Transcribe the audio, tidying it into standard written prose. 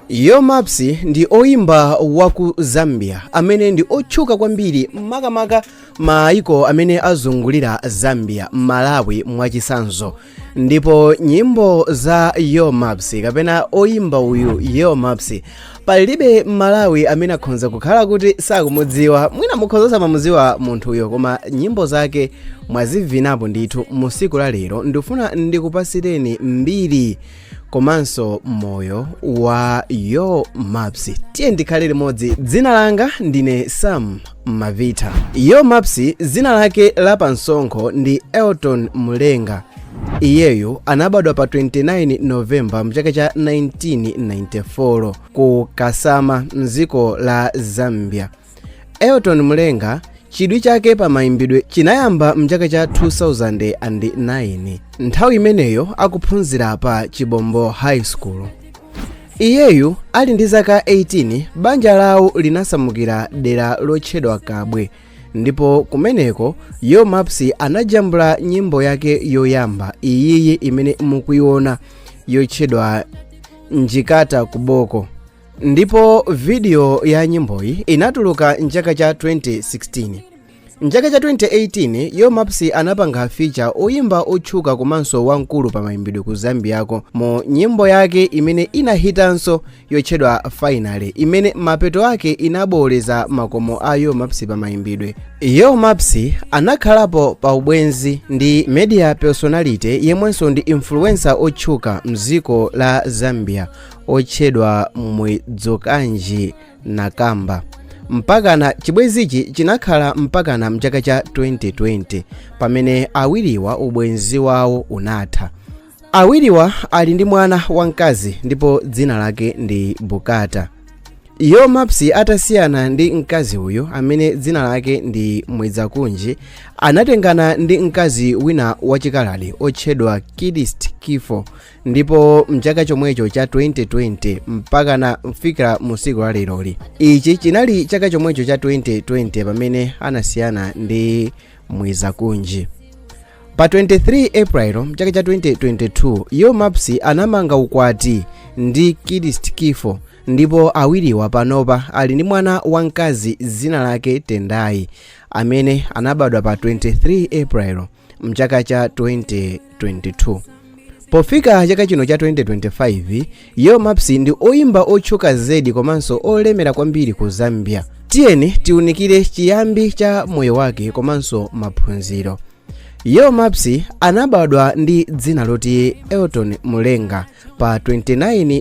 Yo Mapsi ndi oimba waku Zambia amene ndi otchuka kwambiri makamaka maiko amene azungulira Zambia, Malawi mwachisanzo. Ndipo nyimbo za Yo Mapsi kapena oimba uyu Yo Mapsi palibe Malawi amene akhonza kukhala kuti sakumudziwa. Mwina mukhoza samamudziwa munthu uyo, koma nyimbo zake mwazivinapo ndithu musiku la lero. Ndifuna ndikupasireni mbiri komanso moyo wa Yo Mapsi. Tiye ndikhale limodzi. Dzina langa ndine Sam Mavita. Yo Mapsi dzina lake la pansonkho ndi Elton Mulenga. Iyeyu anabadwa pa 29 Novemba mchaka cha 1994 ku Kasama mdziko la Zambia. Elton Mulenga chidwi chake pa maimbidwe chinayamba mchaka cha 2009. Nthawi imeneyo akuphunzira pa Chibombo High School. Iyeyu ali ndi zaka 18, banja lawo linasamukira dera lotchedwa Kabwe, ndipo kumeneko Yo Mapsi anajambula nyimbo yake yoyamba iyiyi imene mukuiona yotchedwa Njikata Kuboko. Ndipo video ya nyimboyi inatuluka mchaka cha 2016. Mchaka cha 2018 Yo Mapsi anapanga feature oimba otchuka komanso wamkulu pa maimbidwe ku Zambiako mu nyimbo yake imene inahitanso yotchedwa Finally, imene mapeto ake inaboleza makomo a Yo Mapsi pa maimbidwe. Yo Mapsi anakhalapo pa ubwenzi ndi media personality yemwenso ndi influencer otchuka mdziko la Zambia otchedwa Mudzokanji Nakamba. Mpakana chibwenzichi chinakhala mpakana mchaka cha 2020 pamene awiriwa ubwenzi wawo unatha. Awiriwa ali ndi mwana wamkazi ndipo dzina lake ndi Bukata. Yo Mapsi atasiyana ndi mkazi uyo amene dzina lake ndi Mwidzakunji, anatengana ndi mkazi wina wachikalali otchedwa Kidist Kifo, ndipo mchaka chomwecho cha 2020 mpakana mfikira musiku la leroli. Ichi chinali chaka chomwecho cha 2020 pamene anasiyana ndi Mwidzakunji. Pa 23 April mchaka cha 2022 Yo Mapsi anamanga ukwati ndi Kidist Kifo, ndipo awiriwa panopa ali ndi mwana wamkazi dzina lake Tendai amene anabadwa pa 23 April mchaka cha 2022. Pofika chaka chino cha 2025 Yo Mapsi ndi oimba otchuka zedi komanso olemera kwambiri ku Zambia. Tiyeni tiunikire chiyambi cha moyo wake komanso maphunziro. Yo Mapsi anabadwa ndi dzina loti Elton Mulenga pa 29